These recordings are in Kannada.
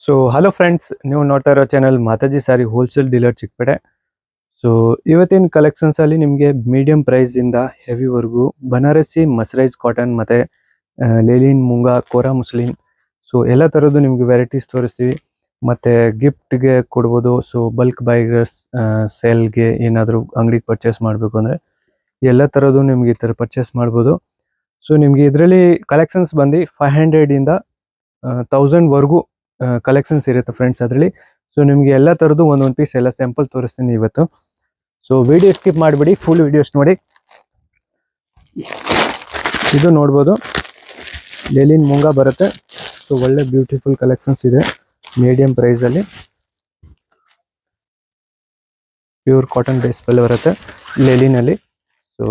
ಸೊ ಹಲೋ ಫ್ರೆಂಡ್ಸ್, ನೀವು ನೋಡ್ತಾ ಇರೋ ಚಾನಲ್ ಮಾತಾಜಿ ಸಾರಿ ಹೋಲ್ಸೇಲ್ ಡೀಲರ್ ಚಿಕ್ಕಪೇಟೆ. ಸೊ ಇವತ್ತಿನ ಕಲೆಕ್ಷನ್ಸ್ ಅಲ್ಲಿ ನಿಮಗೆ ಮೀಡಿಯಂ ಪ್ರೈಸ್ ಇಂದ ಹೆವಿವರೆಗೂ ಬನಾರಸಿ ಮಸ್ರೈಸ್ ಕಾಟನ್ ಮತ್ತೆ ಲೇಲಿನ್ ಮುಂಗಾ ಕೋರಾ ಮುಸ್ಲಿನ್ ಸೊ ಎಲ್ಲ ತರದ್ದು ನಿಮ್ಗೆ ವೆರೈಟೀಸ್ ತೋರಿಸ್ತೀವಿ. ಮತ್ತೆ ಗಿಫ್ಟ್ಗೆ ಕೊಡ್ಬೋದು. ಸೊ ಬಲ್ಕ್ ಬೈಗರ್ಸ್ ಸೇಲ್ಗೆ ಏನಾದರೂ ಅಂಗಡಿಗೆ ಪರ್ಚೇಸ್ ಮಾಡಬೇಕು ಅಂದ್ರೆ ಎಲ್ಲ ತರದ್ದು ನಿಮ್ಗೆ ಈ ತರ ಪರ್ಚೇಸ್ ಮಾಡ್ಬೋದು. ಸೊ ನಿಮ್ಗೆ ಇದರಲ್ಲಿ ಕಲೆಕ್ಷನ್ಸ್ ಬಂದು 500 ಇಂದ 1000 ವರೆಗೂ ಕಲೆಕ್ಷನ್ಸ್ ಇರುತ್ತೆ ಫ್ರೆಂಡ್ಸ್ ಅದರಲ್ಲಿ. ಸೊ ನಿಮಗೆ ಎಲ್ಲ ಥರದ್ದು ಒಂದೊಂದು ಪೀಸ್ ಎಲ್ಲ ಸ್ಯಾಂಪಲ್ ತೋರಿಸ್ತೀನಿ ಇವತ್ತು. ಸೊ ವಿಡಿಯೋ ಸ್ಕಿಪ್ ಮಾಡಿಬಿಡಿ, ಫುಲ್ ವಿಡಿಯೋಸ್ ನೋಡಿ. ಇದು ನೋಡ್ಬೋದು, ಲೇಲಿನ್ ಮುಂಗಾ ಬರುತ್ತೆ. ಸೊ ಒಳ್ಳೆ ಬ್ಯೂಟಿಫುಲ್ ಕಲೆಕ್ಷನ್ಸ್ ಇದೆ ಮೀಡಿಯಂ ಪ್ರೈಸಲ್ಲಿ. ಪ್ಯೂರ್ ಕಾಟನ್ ಬೇಸ್ ಮೇಲೆ ಬರುತ್ತೆ ಲೇಲಿನಲ್ಲಿ. ಸೊ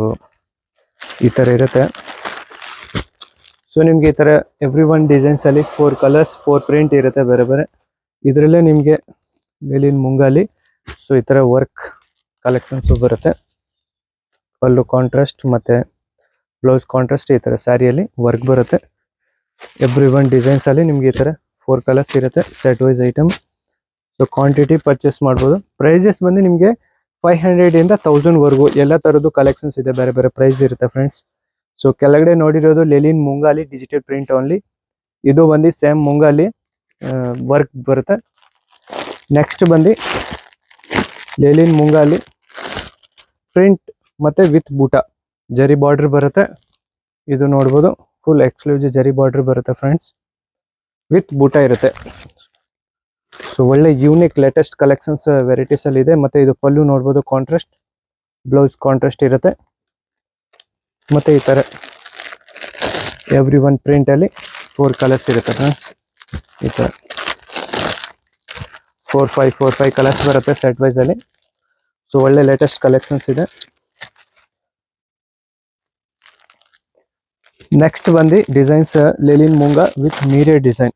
ಈ ಥರ ಇರುತ್ತೆ. ಸೊ ನಿಮಗೆ ಈ ಥರ ಎವ್ರಿ ಒನ್ ಡಿಸೈನ್ಸಲ್ಲಿ 4 ಕಲರ್ಸ್ 4 ಪ್ರಿಂಟ್ ಇರುತ್ತೆ ಬೇರೆ ಬೇರೆ. ಇದರಲ್ಲೇ ನಿಮಗೆ ಲೇಲಿನ್ ಮುಂಗಾಲಿ ಸೊ ಈ ಥರ ವರ್ಕ್ ಕಲೆಕ್ಷನ್ಸು ಬರುತ್ತೆ. ಪಲ್ಲು ಕಾಂಟ್ರಾಸ್ಟ್ ಮತ್ತು ಬ್ಲೌಸ್ ಕಾಂಟ್ರಾಸ್ಟ್ ಈ ಥರ ಸ್ಯಾರಿಯಲ್ಲಿ ವರ್ಕ್ ಬರುತ್ತೆ. ಎವ್ರಿ ಒನ್ ಡಿಸೈನ್ಸಲ್ಲಿ ನಿಮಗೆ ಈ ಥರ 4 ಕಲರ್ಸ್ ಇರುತ್ತೆ set wise item. So quantity purchase ಮಾಡ್ಬೋದು. ಪ್ರೈಸಸ್ ಬಂದು ನಿಮಗೆ 500 ಇಂದ 1000 ವರೆಗೂ ಎಲ್ಲ ಥರದ್ದು ಕಲೆಕ್ಷನ್ಸ್ ಇದೆ, ಬೇರೆ ಬೇರೆ ಪ್ರೈಸ್ ಇರುತ್ತೆ ಫ್ರೆಂಡ್ಸ್. ಸೊ ಕೆಳಗಡೆ ನೋಡಿರೋದು ಲೇಲಿನ್ ಮುಂಗಾಲಿ ಡಿಜಿಟಲ್ ಪ್ರಿಂಟ್ ಓನ್ಲಿ. ಇದು ಬಂದು ಸೇಮ್ ಮುಂಗಾಲಿ ವರ್ಕ್ ಬರುತ್ತೆ. ನೆಕ್ಸ್ಟ್ ಬಂದು ಲೇಲಿನ್ ಮುಂಗಾಲಿ ಪ್ರಿಂಟ್ ಮತ್ತೆ ವಿತ್ ಬೂಟ ಜರಿ ಬಾರ್ಡರ್ ಬರುತ್ತೆ. ಇದು ನೋಡ್ಬೋದು, ಫುಲ್ ಎಕ್ಸ್ಕ್ಲೂಸಿವ್ ಜರಿ ಬಾರ್ಡರ್ ಬರುತ್ತೆ ಫ್ರೆಂಡ್ಸ್, ವಿತ್ ಬೂಟ ಇರುತ್ತೆ. ಸೊ ಒಳ್ಳೆ ಯೂನಿಕ್ ಲೇಟೆಸ್ಟ್ ಕಲೆಕ್ಷನ್ಸ್ ವೆರೈಟೀಸ್ ಅಲ್ಲಿ ಇದೆ. ಮತ್ತೆ ಇದು ಪಲ್ಲು ನೋಡ್ಬೋದು ಕಾಂಟ್ರಾಸ್ಟ್, ಬ್ಲೌಸ್ ಕಾಂಟ್ರಾಸ್ಟ್ ಇರುತ್ತೆ. ಮತ್ತೆ ಈ ತರ ಎವ್ರಿ ಒನ್ ಪ್ರಿಂಟ್ ಅಲ್ಲಿ 4 ಕಲರ್ಸ್ ಇರುತ್ತೆ ಫ್ರೆಂಡ್ಸ್. ಈ ತರ 4-5 ಕಲರ್ಸ್ ಬರುತ್ತೆ ಸೆಟ್ ವೈಸ್ ಅಲ್ಲಿ. ಸೊ ಒಳ್ಳೆ ಲೇಟೆಸ್ಟ್ ಕಲೆಕ್ಷನ್ಸ್ ಇದೆ. ನೆಕ್ಸ್ಟ್ ಬಂದು designs ಲೇಲಿನ್ moonga with ಮೀರೆ design.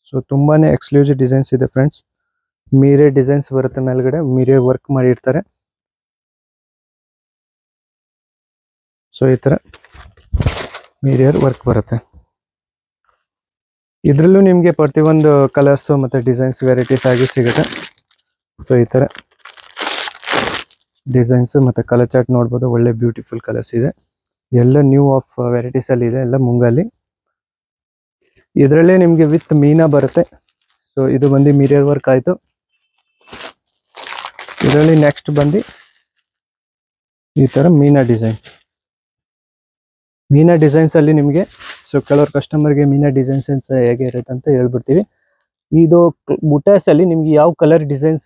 So ತುಂಬಾನೇ ಎಕ್ಸ್ಕ್ಲೂಸಿವ್ ಡಿಸೈನ್ಸ್ ಇದೆ ಫ್ರೆಂಡ್ಸ್. ಮೀರೆ ಡಿಸೈನ್ಸ್ ಬರುತ್ತೆ, ಮೇಲ್ಗಡೆ ಮೀರೆ ವರ್ಕ್ ಮಾಡಿರ್ತಾರೆ. ಸೊ ಈ ತರ ಮೀರಿಯರ್ ವರ್ಕ್ ಬರುತ್ತೆ. ಇದರಲ್ಲೂ ನಿಮಗೆ ಪ್ರತಿಯೊಂದು ಕಲರ್ಸ್ ಮತ್ತೆ ಡಿಸೈನ್ಸ್ ವೆರೈಟೀಸ್ ಆಗಿ ಸಿಗುತ್ತೆ. ಸೊ ಈ ತರ ಡಿಸೈನ್ಸ್ ಮತ್ತೆ ಕಲರ್ ಚಾರ್ಟ್ ನೋಡ್ಬೋದು, ಒಳ್ಳೆ ಬ್ಯೂಟಿಫುಲ್ ಕಲರ್ಸ್ ಇದೆ. ಎಲ್ಲ ನ್ಯೂ ಆಫ್ ವೆರೈಟೀಸ್ ಅಲ್ಲಿ ಇದೆ, ಎಲ್ಲ ಮುಂಗಾಲಿ. ಇದರಲ್ಲೇ ನಿಮಗೆ ವಿತ್ ಮೀನಾ ಬರುತ್ತೆ. ಸೊ ಇದು ಬಂದು ಮಿರರ್ ವರ್ಕ್ ಆಯ್ತು. ಇದರಲ್ಲಿ ನೆಕ್ಸ್ಟ್ ಬಂದು ಈ ತರ ಮೀನಾ ಡಿಸೈನ್. ಮೀನಾ ಡಿಸೈನ್ಸ್ ಅಲ್ಲಿ ನಿಮಗೆ ಸೊ ಕೆಲವರು ಕಸ್ಟಮರ್ಗೆ ಮೀನಾ ಡಿಸೈನ್ಸ್ ಹೇಗೆ ಇರುತ್ತೆ ಅಂತ ಹೇಳ್ಬಿಡ್ತೀವಿ. ಇದು ಬುಟಾಸ್ ಅಲ್ಲಿ ನಿಮ್ಗೆ ಯಾವ ಕಲರ್ ಡಿಸೈನ್ಸ್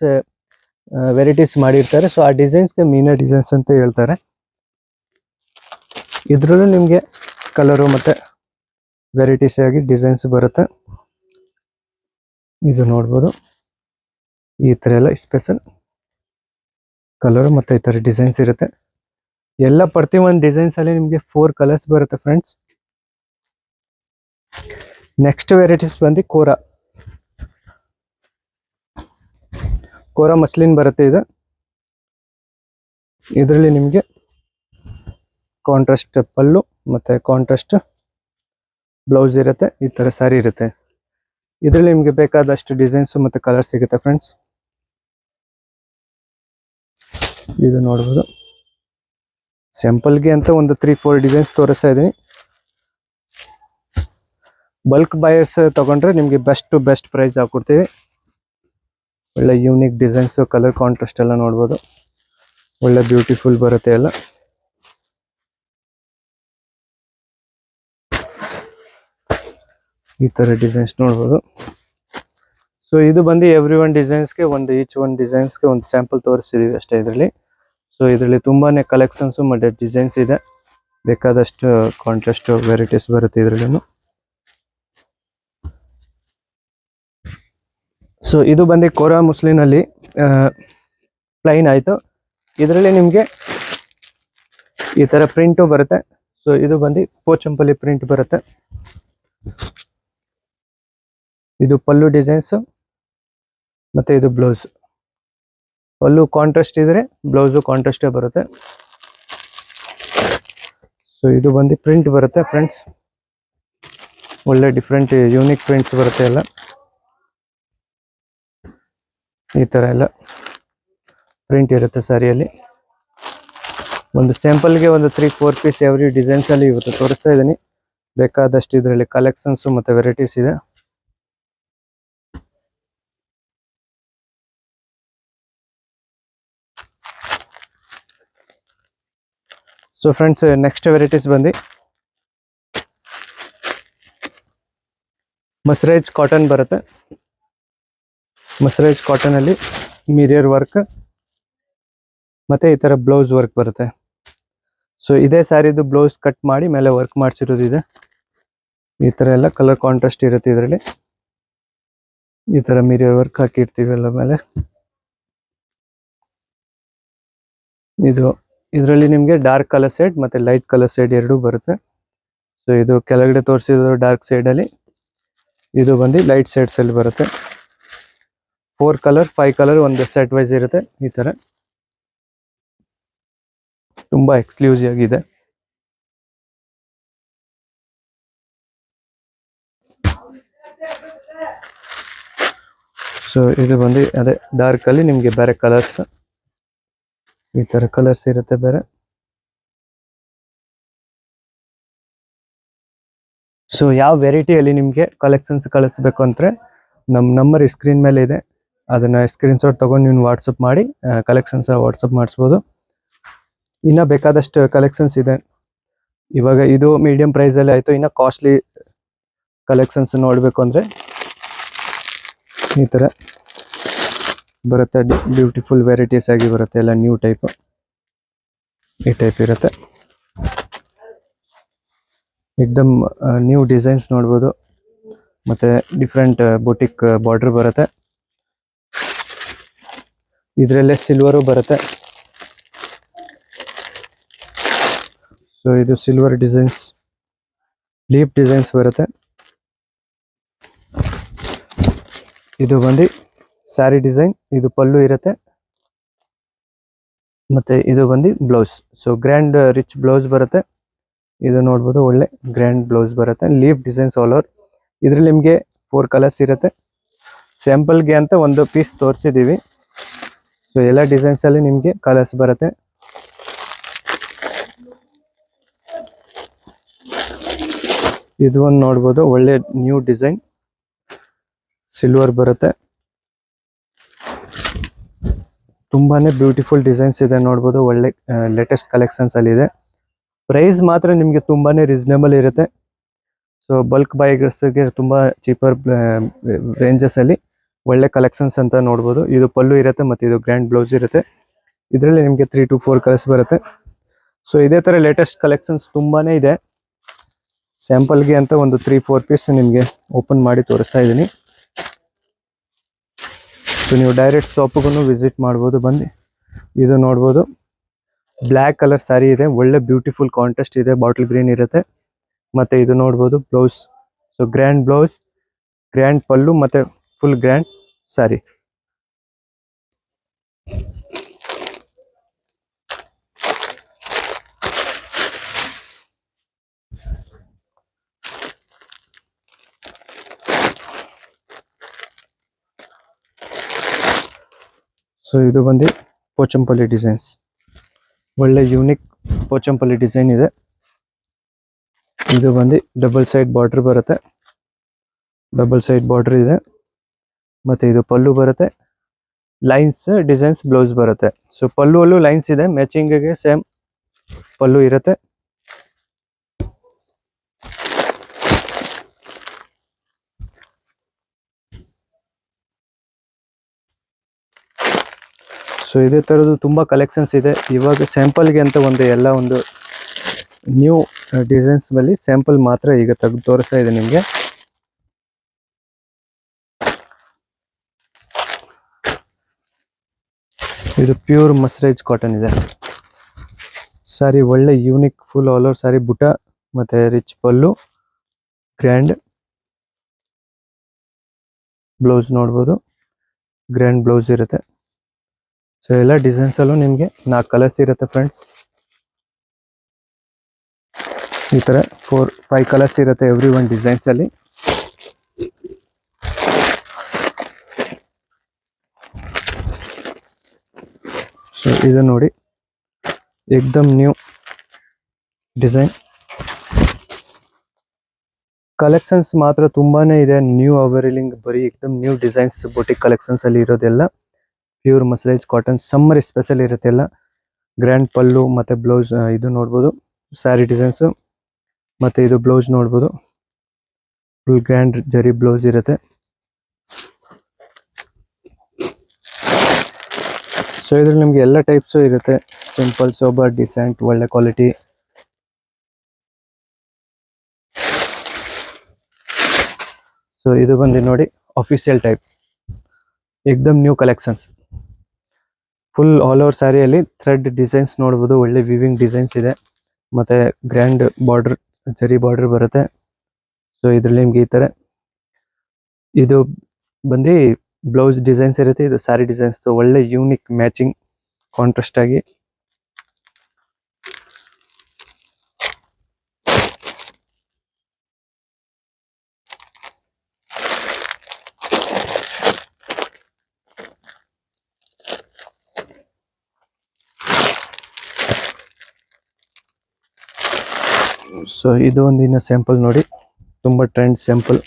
ವೆರೈಟೀಸ್ ಮಾಡಿರ್ತಾರೆ, ಸೊ ಆ ಡಿಸೈನ್ಸ್ಗೆ ಮೀನಾ ಡಿಸೈನ್ಸ್ ಅಂತ ಹೇಳ್ತಾರೆ. ಇದ್ರಲ್ಲೂ ನಿಮಗೆ ಕಲರು ಮತ್ತೆ ವೆರೈಟೀಸ್ ಆಗಿ ಡಿಸೈನ್ಸ್ ಬರುತ್ತೆ. ಇದು ನೋಡ್ಬೋದು, ಈ ತರ ಎಲ್ಲ ಸ್ಪೆಷಲ್ ಕಲರ್ ಮತ್ತೆ ಈ ತರ ಡಿಸೈನ್ಸ್ ಇರುತ್ತೆ. ಎಲ್ಲ ಪ್ರತಿಯೊಂದು ಡಿಸೈನ್ಸ್ ಅಲ್ಲಿ ನಿಮಗೆ 4 ಕಲರ್ಸ್ ಬರುತ್ತೆ ಫ್ರೆಂಡ್ಸ್. ನೆಕ್ಸ್ಟ್ ವೆರೈಟೀಸ್ ಬಂದು ಕೋರಾ ಮಸ್ಲಿನ್ ಬರುತ್ತೆ. ಇದು ಇದರಲ್ಲಿ ನಿಮಗೆ ಕಾಂಟ್ರಾಸ್ಟ್ ಪಲ್ಲು ಮತ್ತೆ ಕಾಂಟ್ರಾಸ್ಟ್ ಬ್ಲೌಸ್ ಇರುತ್ತೆ. ಈ ತರ ಸ್ಯಾರಿ ಇರುತ್ತೆ. ಇದರಲ್ಲಿ ನಿಮಗೆ ಬೇಕಾದಷ್ಟು ಡಿಸೈನ್ಸ್ ಮತ್ತೆ ಕಲರ್ ಸಿಗುತ್ತೆ ಫ್ರೆಂಡ್ಸ್. ಇದು ನೋಡ್ಬೋದು, ಸ್ಯಾಂಪಲ್ಗೆ ಅಂತ ಒಂದು 3-4 ಡಿಸೈನ್ಸ್ ತೋರಿಸ್ತಾ ಇದೀನಿ. ಬಲ್ಕ್ ಬಯರ್ಸ್ ತಗೊಂಡ್ರೆ ನಿಮಗೆ ಬೆಸ್ಟ್ ಪ್ರೈಸ್ ಹಾಕೊಡ್ತೀವಿ. ಒಳ್ಳೆ ಯೂನಿಕ್ ಡಿಸೈನ್ಸ್, ಕಲರ್ ಕಾಂಟ್ರಾಸ್ಟ್ ಎಲ್ಲ ನೋಡ್ಬೋದು, ಒಳ್ಳೆ ಬ್ಯೂಟಿಫುಲ್ ಬರುತ್ತೆ ಎಲ್ಲ. ಈ ತರ ಡಿಸೈನ್ಸ್ ನೋಡ್ಬೋದು. ಸೊ ಇದು ಬಂದು ಎವ್ರಿ ಒನ್ ಡಿಸೈನ್ಸ್ಗೆ ಈಚ್ ಒನ್ ಡಿಸೈನ್ಸ್ಗೆ ಒಂದು ಸ್ಯಾಂಪಲ್ ತೋರಿಸಿದೀವಿ ಅಷ್ಟೇ ಇದರಲ್ಲಿ. ಸೊ ಇದರಲ್ಲಿ ತುಂಬಾನೇ ಕಲೆಕ್ಷನ್ಸ್ ಮತ್ತೆ ಡಿಸೈನ್ಸ್ ಇದೆ, ಬೇಕಾದಷ್ಟು ಕಾಂಟ್ರಾಸ್ಟ್ ವೆರೈಟೀಸ್ ಬರುತ್ತೆ ಇದರಲ್ಲಿ. ಸೊ ಇದು ಬಂದು ಕೋರಾ ಮುಸ್ಲಿನ್ ಅಲ್ಲಿ ಪ್ಲೈನ್ ಆಯ್ತು. ಇದರಲ್ಲಿ ನಿಮಗೆ ಈ ತರ ಪ್ರಿಂಟು ಬರುತ್ತೆ. ಸೊ ಇದು ಬಂದು ಪೋಚಂಪಲ್ಲಿ ಪ್ರಿಂಟ್ ಬರುತ್ತೆ. ಇದು ಪಲ್ಲು ಡಿಸೈನ್ಸ್ ಮತ್ತೆ ಇದು ಬ್ಲೌಸ್. ಪಲ್ಲು ಕಾಂಟ್ರಾಸ್ಟ್ ಇದ್ರೆ ಬ್ಲೌಸು ಕಾಂಟ್ರಾಸ್ಟೇ ಬರುತ್ತೆ. ಸೊ ಇದು ಬಂದು ಪ್ರಿಂಟ್ ಬರುತ್ತೆ ಫ್ರೆಂಡ್ಸ್, ಒಳ್ಳೆ ಡಿಫ್ರೆಂಟ್ ಯೂನಿಕ್ ಪ್ರಿಂಟ್ಸ್ ಬರುತ್ತೆ ಎಲ್ಲ. ಈ ತರ ಎಲ್ಲ ಪ್ರಿಂಟ್ ಇರುತ್ತೆ ಸಾರಿಯಲ್ಲಿ. ಒಂದು ಸ್ಯಾಂಪಲ್ಗೆ ಒಂದು 3-4 ಪೀಸ್ ಎವ್ರಿ ಡಿಸೈನ್ಸ್ ಅಲ್ಲಿ ಇವತ್ತು ತೋರಿಸ್ತಾ ಇದ್ದೀನಿ. ಬೇಕಾದಷ್ಟು ಇದರಲ್ಲಿ ಕಲೆಕ್ಷನ್ಸ್ ಮತ್ತೆ ವೆರೈಟೀಸ್ ಇದೆ. ಸೊ ಫ್ರೆಂಡ್ಸ್, ನೆಕ್ಸ್ಟ್ ವೆರೈಟೀಸ್ ಬಂದು ಮಸ್ರೈಜ್ ಕಾಟನ್ ಬರುತ್ತೆ. ಮಸ್ರೈಜ್ ಕಾಟನ್ ಅಲ್ಲಿ ಮಿರರ್ ವರ್ಕ್ ಮತ್ತೆ ಈ ತರ ಬ್ಲೌಸ್ ವರ್ಕ್ ಬರುತ್ತೆ. ಸೊ ಇದೇ ಸ್ಯಾರಿದು ಬ್ಲೌಸ್ ಕಟ್ ಮಾಡಿ ಮೇಲೆ ವರ್ಕ್ ಮಾಡಿಸಿರೋದು ಇದೆ. ಈ ತರ ಎಲ್ಲ ಕಲರ್ ಕಾಂಟ್ರಾಸ್ಟ್ ಇರುತ್ತೆ ಇದರಲ್ಲಿ. ಈ ತರ ಮಿರರ್ ವರ್ಕ್ ಹಾಕಿರ್ತೀವಿ ಎಲ್ಲ ಮೇಲೆ. ಇದರಲ್ಲಿ ನಿಮಗೆ ಡಾರ್ಕ್ ಕಲರ್ ಸೈಡ್ ಮತ್ತೆ ಲೈಟ್ ಕಲರ್ ಸೈಡ್ ಎರಡೂ ಬರುತ್ತೆ. ಸೊ ಇದು ಕೆಳಗಡೆ ತೋರಿಸಿರೋ ಡಾರ್ಕ್ ಸೈಡ್ ಅಲ್ಲಿ, ಇದು ಬಂದು ಲೈಟ್ ಸೈಡ್ಸ್ ಅಲ್ಲಿ ಬರುತ್ತೆ. 4 ಕಲರ್ 5 ಕಲರ್ ಒಂದು ಸೆಟ್ ವೈಸ್ ಇರುತ್ತೆ. ಈ ತರ ತುಂಬಾ ಎಕ್ಸ್ಕ್ಲೂಸಿವ್ ಆಗಿದೆ. ಸೊ ಇದು ಬಂದು ಅದೇ ಡಾರ್ಕ್ ಅಲ್ಲಿ ನಿಮ್ಗೆ ಬೇರೆ ಕಲರ್ಸ್, ಈ ತರ ಕಲರ್ಸ್ ಇರುತ್ತೆ ಬೇರೆ. ಸೊ ಯಾವ ವೆರೈಟಿಯಲ್ಲಿ ನಿಮಗೆ ಕಲೆಕ್ಷನ್ಸ್ ಕಳಿಸ್ಬೇಕು ಅಂದ್ರೆ ನಮ್ಮ ನಂಬರ್ ಸ್ಕ್ರೀನ್ ಮೇಲೆ ಇದೆ. ಅದನ್ನ ಸ್ಕ್ರೀನ್ ಶಾಟ್ ತಗೊಂಡು ನೀವು ವಾಟ್ಸಪ್ ಮಾಡಿ ಕಲೆಕ್ಷನ್ಸ್ ವಾಟ್ಸಪ್ ಮಾಡಿಸ್ಬೋದು. ಇನ್ನ ಬೇಕಾದಷ್ಟು ಕಲೆಕ್ಷನ್ಸ್ ಇದೆ. ಇವಾಗ ಇದು ಮೀಡಿಯಂ ಪ್ರೈಸ್ ಅಲ್ಲಿ ಆಯ್ತು. ಇನ್ನ ಕಾಸ್ಟ್ಲಿ ಕಲೆಕ್ಷನ್ಸ್ ನೋಡ್ಬೇಕು ಅಂದ್ರೆ ಈ ತರ ಬರುತ್ತೆ. ಬ್ಯೂಟಿಫುಲ್ ವೆರೈಟೀಸ್ ಆಗಿ ಬರುತ್ತೆ, ಎಲ್ಲ ನ್ಯೂ ಟೈಪ್. ಈ ಟೈಪ್ ಇರುತ್ತೆ, ಏಕ್ದಮ್ ನ್ಯೂ ಡಿಸೈನ್ಸ್ ನೋಡ್ಬೋದು. ಮತ್ತೆ ಡಿಫ್ರೆಂಟ್ ಬೊಟಿಕ್ ಬಾರ್ಡರ್ ಬರುತ್ತೆ. ಇದರಲ್ಲೇ ಸಿಲ್ವರು ಬರುತ್ತೆ. ಸೊ ಇದು ಸಿಲ್ವರ್ ಡಿಸೈನ್ಸ್, ಲೀಫ್ ಡಿಸೈನ್ಸ್ ಬರುತ್ತೆ. ಇದು ಬಂದು ಸ್ಯಾರಿ ಡಿಸೈನ್, ಇದು ಪಲ್ಲು ಇರುತ್ತೆ. ಮತ್ತೆ ಇದು ಬಂದು blouse. So grand rich blouse ಬರುತ್ತೆ. ಇದು ನೋಡ್ಬೋದು, ಒಳ್ಳೆ ಗ್ರ್ಯಾಂಡ್ ಬ್ಲೌಸ್ ಬರುತ್ತೆ. Leaf designs all over. ಇದ್ರಲ್ಲಿ ನಿಮಗೆ 4 ಕಲರ್ಸ್ ಇರುತ್ತೆ. ಸ್ಯಾಂಪಲ್ಗೆ ಅಂತ ಒಂದು ಪೀಸ್ ತೋರಿಸಿದೀವಿ. ಸೊ ಎಲ್ಲ ಡಿಸೈನ್ಸ್ ಅಲ್ಲಿ ನಿಮಗೆ ಕಲರ್ಸ್ ಬರುತ್ತೆ. ಇದು ಒಂದು ನೋಡ್ಬೋದು, ಒಳ್ಳೆ ನ್ಯೂ ಡಿಸೈನ್, ಸಿಲ್ವರ್ ಬರುತ್ತೆ. ತುಂಬಾನೇ ಬ್ಯೂಟಿಫುಲ್ ಡಿಸೈನ್ಸ್ ಇದೆ ನೋಡ್ಬೋದು. ಒಳ್ಳೆ ಲೇಟೆಸ್ಟ್ ಕಲೆಕ್ಷನ್ಸ್ ಅಲ್ಲಿ ಇದೆ. ಪ್ರೈಸ್ ಮಾತ್ರ ನಿಮಗೆ ತುಂಬಾನೇ ರೀಸನೇಬಲ್ ಇರುತ್ತೆ. ಸೊ ಬಲ್ಕ್ ಬೈಗರ್ಸ್ಗೆ ತುಂಬಾ ಚೀಪರ್ ರೇಂಜಸ್ ಅಲ್ಲಿ ಒಳ್ಳೆ ಕಲೆಕ್ಷನ್ಸ್ ಅಂತ ನೋಡ್ಬೋದು. ಇದು ಪಲ್ಲು ಇರುತ್ತೆ ಮತ್ತೆ ಇದು ಗ್ರ್ಯಾಂಡ್ ಬ್ಲೌಸ್ ಇರುತ್ತೆ. ಇದರಲ್ಲಿ ನಿಮಗೆ 3 to 4 ಕಲರ್ಸ್ ಬರುತ್ತೆ. ಸೊ ಇದೇ ತರ ಲೇಟೆಸ್ಟ್ ಕಲೆಕ್ಷನ್ಸ್ ತುಂಬಾನೇ ಇದೆ. ಸ್ಯಾಂಪಲ್ಗೆ ಅಂತ ಒಂದು 3-4 ಪೀಸ್ ನಿಮಗೆ ಓಪನ್ ಮಾಡಿ ತೋರಿಸ್ತಾ ಇದ್ದೀನಿ. ಸೊ ನೀವು ಡೈರೆಕ್ಟ್ ಶಾಪ್ಗೂ ವಿಸಿಟ್ ಮಾಡ್ಬೋದು ಬಂದು. ಇದು ನೋಡ್ಬೋದು, ಬ್ಲ್ಯಾಕ್ ಕಲರ್ ಸ್ಯಾರಿ ಇದೆ. ಒಳ್ಳೆ ಬ್ಯೂಟಿಫುಲ್ ಕಾಂಟ್ರಾಸ್ಟ್ ಇದೆ, ಬಾಟಲ್ ಗ್ರೀನ್ ಇರುತ್ತೆ. ಮತ್ತೆ ಇದು ನೋಡ್ಬೋದು blouse. So grand blouse, grand pallu ಮತ್ತೆ ಫುಲ್ ಗ್ರ್ಯಾಂಡ್ ಸ್ಯಾರಿ. ಸೊ ಇದು ಬಂದು ಪೋಚಂಪಲ್ಲಿ ಡಿಸೈನ್ಸ್, ಒಳ್ಳೆ ಯೂನಿಕ್ ಪೋಚಂಪಲ್ಲಿ ಡಿಸೈನ್ ಇದೆ. ಇದು ಬಂದು ಡಬಲ್ ಸೈಡ್ ಬಾರ್ಡರ್ ಬರುತ್ತೆ. ಡಬಲ್ ಸೈಡ್ ಬಾರ್ಡರ್ ಇದೆ. ಮತ್ತೆ ಇದು ಪಲ್ಲು ಬರುತ್ತೆ. ಲೈನ್ಸ್ ಡಿಸೈನ್ಸ್ ಬ್ಲೌಸ್ ಬರುತ್ತೆ. ಸೊ ಪಲ್ಲು ಅಲ್ಲೂ ಲೈನ್ಸ್ ಇದೆ, ಮ್ಯಾಚಿಂಗ್ಗೆ ಸೇಮ್ ಪಲ್ಲು ಇರುತ್ತೆ. ಸೊ ಇದೇ ತರದ್ದು ತುಂಬಾ ಕಲೆಕ್ಷನ್ಸ್ ಇದೆ. ಇವಾಗ ಸ್ಯಾಂಪಲ್ಗೆ ಅಂತ ಒಂದು ನ್ಯೂ ಡಿಸೈನ್ಸ್ ಮೇಲೆ ಸ್ಯಾಂಪಲ್ ಮಾತ್ರ ಈಗ ತೆಗೆದು ತೋರಿಸ್ತಾ ಇದೆ ನಿಮಗೆ. ಇದು ಪ್ಯೂರ್ ಮಸ್ರೈಜ್ ಕಾಟನ್ ಇದೆ. ಸಾರಿ ಒಳ್ಳೆ ಯೂನಿಕ್ ಫುಲ್ ಆಲ್ ಓವರ್ ಸಾರಿ, ಬುಟ್ಟ ಮತ್ತೆ ರಿಚ್ ಪಲ್ಲು, ಗ್ರ್ಯಾಂಡ್ ಬ್ಲೌಸ್ ನೋಡ್ಬೋದು, ಗ್ರ್ಯಾಂಡ್ ಬ್ಲೌಸ್ ಇರುತ್ತೆ. ಸೊ ಎಲ್ಲ ಡಿಸೈನ್ಸ್ ಅಲ್ಲೂ ನಿಮಗೆ 4 ಕಲರ್ಸ್ ಇರುತ್ತೆ ಫ್ರೆಂಡ್ಸ್. ಈ ತರ 4-5 ಕಲರ್ಸ್ ಇರುತ್ತೆ ಎವ್ರಿ ಒನ್ ಡಿಸೈನ್ಸ್ ಅಲ್ಲಿ. ಇದು ನೋಡಿ ಏಕ್ದಮ್ ನ್ಯೂ ಡಿಸೈನ್. ಕಲೆಕ್ಷನ್ಸ್ ಮಾತ್ರ ತುಂಬಾನೇ ಇದೆ, ನ್ಯೂ ಅವೈಲಿಂಗ್, ಬರೀ ಏಕ್ದಮ್ ನ್ಯೂ ಡಿಸೈನ್ಸ್ ಬೊಟಿಕ್ ಕಲೆಕ್ಷನ್ಸ್ ಅಲ್ಲಿ ಇರೋದೆಲ್ಲ ಪ್ಯೂರ್ ಮಸ್ಲೈಜ್ ಕಾಟನ್ ಸಮ್ಮರ್ ಸ್ಪೆಷಲ್ ಇರುತ್ತೆ ಎಲ್ಲ. ಗ್ರ್ಯಾಂಡ್ ಪಲ್ಲು ಮತ್ತೆ ಬ್ಲೌಸ್ ಇದು ನೋಡ್ಬೋದು, ಸ್ಯಾರಿ ಡಿಸೈನ್ಸ್ ಮತ್ತೆ ಇದು ಬ್ಲೌಸ್ ನೋಡ್ಬೋದು, ಫುಲ್ ಗ್ರ್ಯಾಂಡ್ ಜರಿ ಬ್ಲೌಸ್ ಇರುತ್ತೆ. ಸೊ ಇದ್ರಲ್ಲಿ ನಿಮ್ಗೆ ಎಲ್ಲ ಟೈಪ್ಸ್ ಇರುತ್ತೆ, ಸಿಂಪಲ್, ಸೋಬರ್, ಡಿಸೆಂಟ್, ಒಳ್ಳೆ ಕ್ವಾಲಿಟಿ. ಸೊ ಇದು ಬಂದು ನೋಡಿ ಅಫಿಷಿಯಲ್ ಟೈಪ್, ಏಕ್ದಮ್ new collections. Full all over ಸ್ಯಾರಿಯಲ್ಲಿ ಥ್ರೆಡ್ ಡಿಸೈನ್ಸ್ ನೋಡ್ಬೋದು, ಒಳ್ಳೆ ವಿವಿಂಗ್ ಡಿಸೈನ್ಸ್ ಇದೆ, ಮತ್ತೆ ಗ್ರ್ಯಾಂಡ್ ಬಾರ್ಡರ್, ಜರಿ ಬಾರ್ಡರ್ ಬರುತ್ತೆ. ಸೊ ಇದ್ರಲ್ಲಿ ನಿಮ್ಗೆ ಈ ತರ ಇದು ಬಂದು ಬ್ಲೌಸ್ ಡಿಸೈನ್ಸ್ ಇರುತ್ತೆ, ಇದು ಸ್ಯಾರಿ ಡಿಸೈನ್ಸ್, ಒಳ್ಳೆ ಯೂನಿಕ್ ಮ್ಯಾಚಿಂಗ್ ಕಾಂಟ್ರಾಸ್ಟ್ ಆಗಿ. ಸೊ ಇದು ಒಂದು ಇನ್ನು ಸ್ಯಾಂಪಲ್ ನೋಡಿ, ತುಂಬಾ ಟ್ರೆಂಡ್ ಸ್ಯಾಂಪಲ್.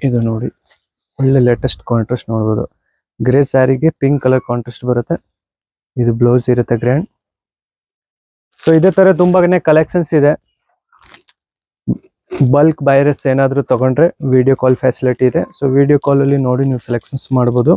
ಇದು ನೋಡಿ ಒಳ್ಳೆ ಲೇಟೆಸ್ಟ್ ಕಾಂಟ್ರಾಸ್ಟ್ ನೋಡ್ಬೋದು, ಗ್ರೇ ಸ್ಯಾರಿಗೆ ಪಿಂಕ್ ಕಲರ್ ಕಾಂಟ್ರಾಸ್ಟ್ ಬರುತ್ತೆ, ಇದು ಬ್ಲೌಸ್ ಇರುತ್ತೆ ಗ್ರ್ಯಾಂಡ್. ಸೊ ಇದೇ ತರ ತುಂಬಾನೇ ಕಲೆಕ್ಷನ್ಸ್ ಇದೆ. ಬಲ್ಕ್ ಬೈರಸ್ ಏನಾದರೂ ತಗೊಂಡ್ರೆ ವಿಡಿಯೋ ಕಾಲ್ ಫೆಸಿಲಿಟಿ ಇದೆ. ಸೊ ವಿಡಿಯೋ ಕಾಲ್ ಅಲ್ಲಿ ನೋಡಿ ನೀವು ಸೆಲೆಕ್ಷನ್ಸ್ ಮಾಡ್ಬೋದು.